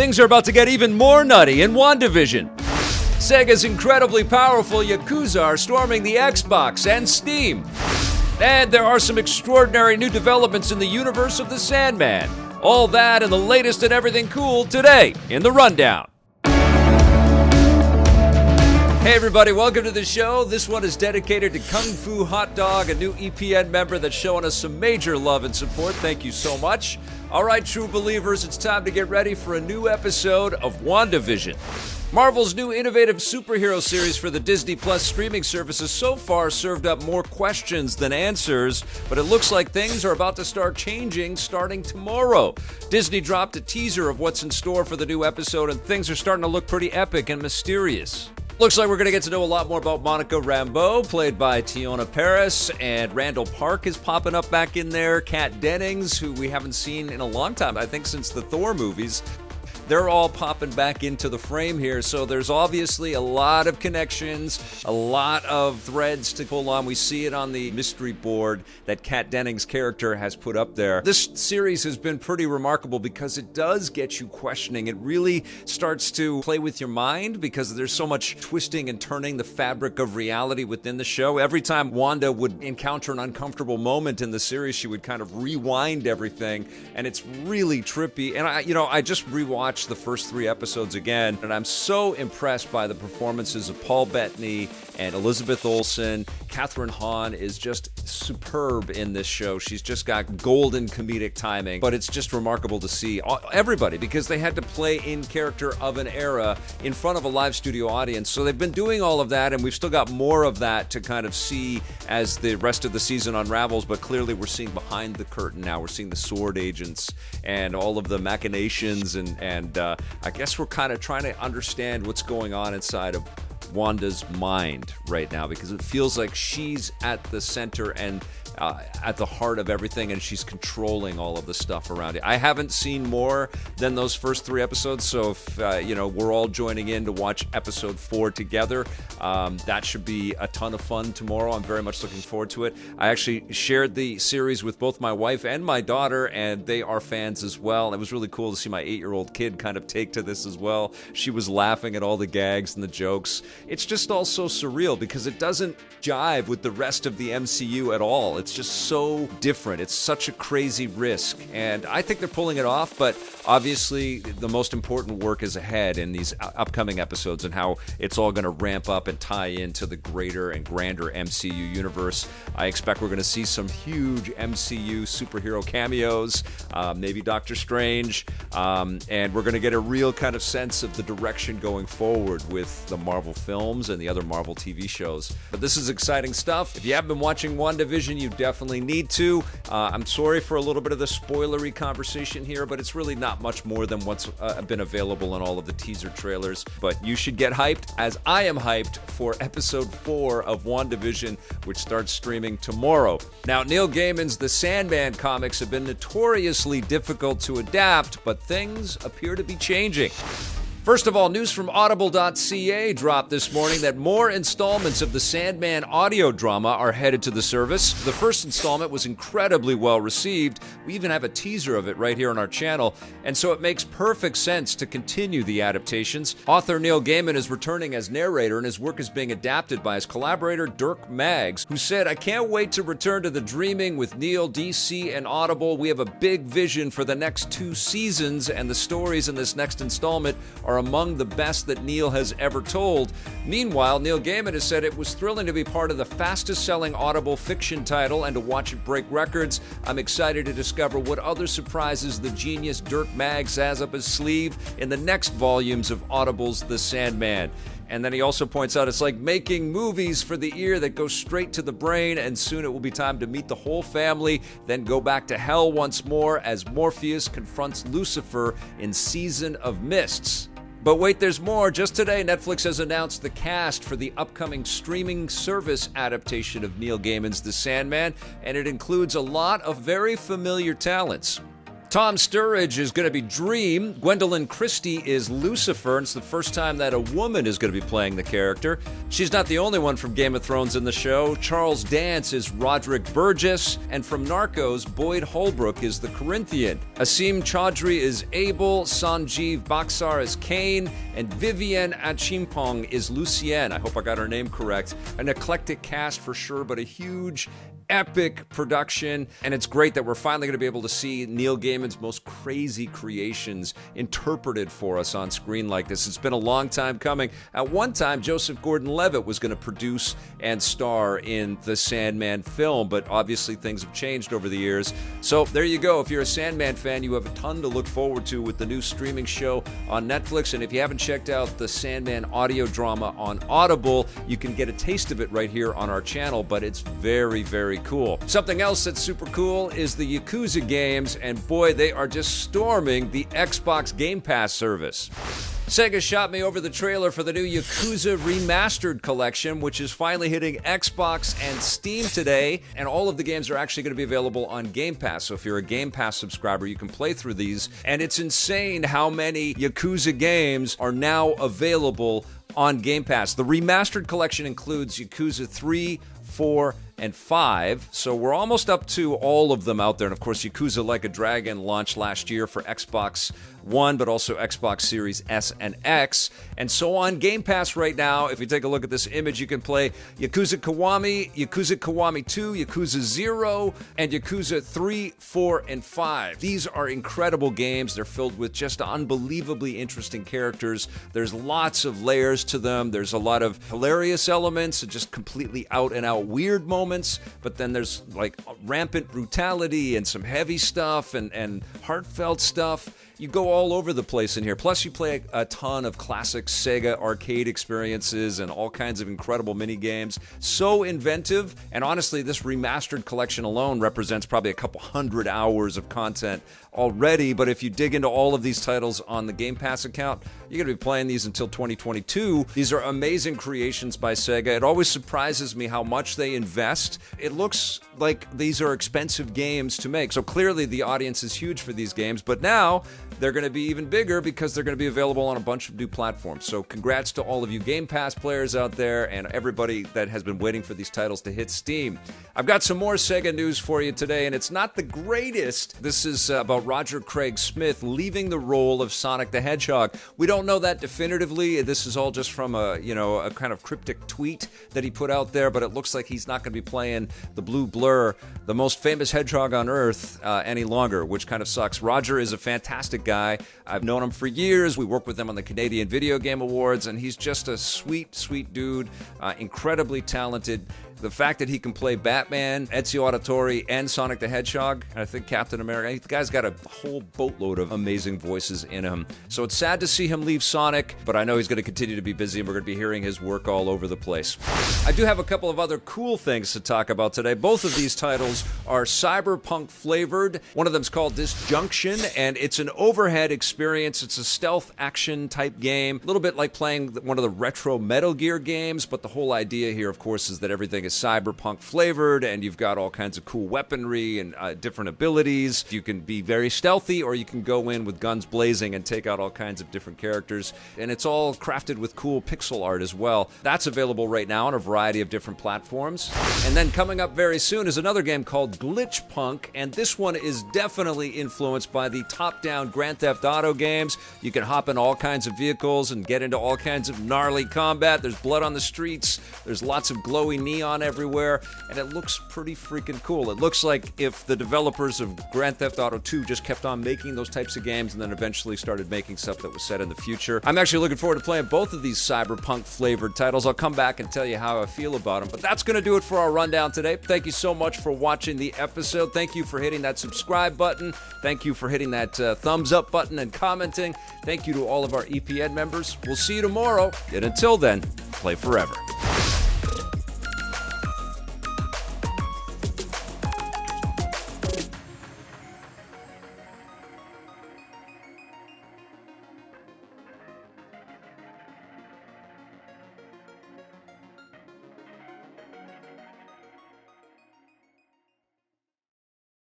things are about to get even more nutty in WandaVision. Sega's incredibly powerful Yakuza are storming the Xbox and Steam. And there are some extraordinary new developments in the universe of the Sandman. All that and the latest and everything cool today in the Rundown. Hey everybody, welcome to the show. This one is dedicated to Kung Fu Hot Dog, a new EPN member that's showing us some major love and support. Thank you so much. All right, true believers, it's time to get ready for a new episode of WandaVision. Marvel's new innovative superhero series for the Disney Plus streaming service has so far served up more questions than answers, but it looks like things are about to start changing starting tomorrow. Disney dropped a teaser of what's in store for the new episode, and things are starting to look pretty epic and mysterious. Looks like we're going to get to know a lot more about Monica Rambeau, played by Tiona Paris, and Randall Park is popping up back in there. Kat Dennings, who we haven't seen in a long time, I think since the Thor movies. They're all popping back into the frame here, so there's obviously a lot of connections, a lot of threads to pull on. We see it on the mystery board that Kat Dennings' character has put up there. This series has been pretty remarkable because it does get you questioning. It really starts to play with your mind because there's so much twisting and turning the fabric of reality within the show. Every time Wanda would encounter an uncomfortable moment in the series, she would kind of rewind everything, and it's really trippy. And I just rewatched the first 3 episodes again, and I'm so impressed by the performances of Paul Bettany and Elizabeth Olsen. Catherine Hahn is just superb in this show. She's just got golden comedic timing, but it's just remarkable to see everybody because they had to play in character of an era in front of a live studio audience. So they've been doing all of that, and we've still got more of that to kind of see as the rest of the season unravels, but clearly we're seeing behind the curtain now. We're seeing the sword agents and all of the machinations, and I guess we're kind of trying to understand what's going on inside of Wanda's mind right now, because it feels like she's at the center and at the heart of everything, and she's controlling all of the stuff around it. I haven't seen more than those first 3 episodes, so if we're all joining in to watch episode 4 together, that should be a ton of fun tomorrow. I'm very much looking forward to it. I actually shared the series with both my wife and my daughter, and they are fans as well. It was really cool to see my 8-year-old kid kind of take to this as well. She was laughing at all the gags and the jokes. It's just all so surreal because it doesn't jive with the rest of the MCU at all. It's just so different. It's such a crazy risk, and I think they're pulling it off, but obviously the most important work is ahead in these upcoming episodes and how it's all going to ramp up and tie into the greater and grander MCU universe. I expect we're going to see some huge MCU superhero cameos, maybe Doctor Strange, and we're going to get a real kind of sense of the direction going forward with the Marvel films and the other Marvel TV shows. But this is exciting stuff. If you haven't been watching WandaVision, you definitely need to. I'm sorry for a little bit of the spoilery conversation here, but it's really not much more than what's been available in all of the teaser trailers. But you should get hyped, as I am hyped, for episode 4 of WandaVision, which starts streaming tomorrow. Now, Neil Gaiman's The Sandman comics have been notoriously difficult to adapt, but things appear to be changing. First of all, news from Audible.ca dropped this morning that more installments of the Sandman audio drama are headed to the service. The first installment was incredibly well received. We even have a teaser of it right here on our channel, and so it makes perfect sense to continue the adaptations. Author Neil Gaiman is returning as narrator, and his work is being adapted by his collaborator Dirk Maggs, who said, "I can't wait to return to the dreaming with Neil, DC, and Audible. We have a big vision for the next 2 seasons, and the stories in this next installment are among the best that Neil has ever told." Meanwhile, Neil Gaiman has said it was thrilling to be part of the fastest-selling Audible fiction title and to watch it break records. I'm excited to discover what other surprises the genius Dirk Maggs has up his sleeve in the next volumes of Audible's The Sandman. And then he also points out it's like making movies for the ear that go straight to the brain, and soon it will be time to meet the whole family, then go back to hell once more as Morpheus confronts Lucifer in Season of Mists. But wait, there's more. Just today, Netflix has announced the cast for the upcoming streaming service adaptation of Neil Gaiman's The Sandman, and it includes a lot of very familiar talents. Tom Sturridge is going to be Dream. Gwendolyn Christie is Lucifer, and it's the first time that a woman is going to be playing the character. She's not the only one from Game of Thrones in the show. Charles Dance is Roderick Burgess, and from Narcos, Boyd Holbrook is the Corinthian. Asim Chaudhry is Abel, Sanjeev Baksar is Cain, and Vivienne Achimpong is Lucienne. I hope I got her name correct. An eclectic cast for sure, but a huge epic production, and it's great that we're finally going to be able to see Neil Gaiman's most crazy creations interpreted for us on screen like this. It's been a long time coming. At one time, Joseph Gordon-Levitt was going to produce and star in the Sandman film, but obviously things have changed over the years. So there you go. If you're a Sandman fan, you have a ton to look forward to with the new streaming show on Netflix, and if you haven't checked out the Sandman audio drama on Audible, you can get a taste of it right here on our channel, but it's very, very cool. Something else that's super cool is the Yakuza games, and boy, they are just storming the Xbox Game Pass service. Sega shot me over the trailer for the new Yakuza Remastered Collection, which is finally hitting Xbox and Steam today, and all of the games are actually going to be available on Game Pass. So if you're a Game Pass subscriber, you can play through these, and it's insane how many Yakuza games are now available on Game Pass. The Remastered Collection includes Yakuza 3, 4, and 5, so we're almost up to all of them out there. And of course, Yakuza Like a Dragon launched last year for Xbox One, but also Xbox Series S and X. And so on Game Pass right now, if you take a look at this image, you can play Yakuza Kiwami 2, Yakuza 0, and Yakuza 3, 4, and 5. These are incredible games. They're filled with just unbelievably interesting characters. There's lots of layers to them. There's a lot of hilarious elements, just completely out and out weird moments. But then there's like rampant brutality and some heavy stuff and heartfelt stuff. You go all over the place in here. Plus, you play a ton of classic Sega arcade experiences and all kinds of incredible mini games. So inventive, and honestly, this remastered collection alone represents probably a couple hundred hours of content already. But if you dig into all of these titles on the Game Pass account, you're going to be playing these until 2022. These are amazing creations by Sega. It always surprises me how much they invest. It looks like these are expensive games to make. So clearly the audience is huge for these games, but now they're going to be even bigger because they're going to be available on a bunch of new platforms. So congrats to all of you Game Pass players out there and everybody that has been waiting for these titles to hit Steam. I've got some more Sega news for you today, and it's not the greatest. This is about Roger Craig Smith leaving the role of Sonic the Hedgehog. We don't know that definitively. This is all just from a kind of cryptic tweet that he put out there, but it looks like he's not going to be playing the Blue Blur, the most famous hedgehog on Earth, any longer, which kind of sucks. Roger is a fantastic guy. I've known him for years. We work with him on the Canadian Video Game Awards, and he's just a sweet, sweet dude, incredibly talented. The fact that he can play Batman, Ezio Auditore, and Sonic the Hedgehog, and I think Captain America, the guy's got a whole boatload of amazing voices in him. So it's sad to see him leave Sonic, but I know he's going to continue to be busy, and we're going to be hearing his work all over the place. I do have a couple of other cool things to talk about today. Both of these titles are Cyberpunk flavored. One of them's called Disjunction, and it's an overhead experience. It's a stealth action type game, a little bit like playing one of the retro Metal Gear games, but the whole idea here, of course, is that everything is cyberpunk flavored, and you've got all kinds of cool weaponry and different abilities. You can be very stealthy, or you can go in with guns blazing and take out all kinds of different characters, and it's all crafted with cool pixel art as well. That's available right now on a variety of different platforms. And then coming up very soon is another game called Glitchpunk, and this one is definitely influenced by the top-down Grand Theft Auto games. You can hop in all kinds of vehicles and get into all kinds of gnarly combat. There's blood on the streets. There's lots of glowy neon everywhere, and it looks pretty freaking cool. It looks like if the developers of Grand Theft Auto 2 just kept on making those types of games and then eventually started making stuff that was set in the future. I'm actually looking forward to playing both of these cyberpunk flavored titles. I'll come back and tell you how I feel about them, but that's going to do it for our rundown today. Thank you so much for watching the episode. Thank you for hitting that subscribe button. Thank you for hitting that thumbs up button and commenting. Thank you to all of our EPN members. We'll see you tomorrow, and until then, play forever.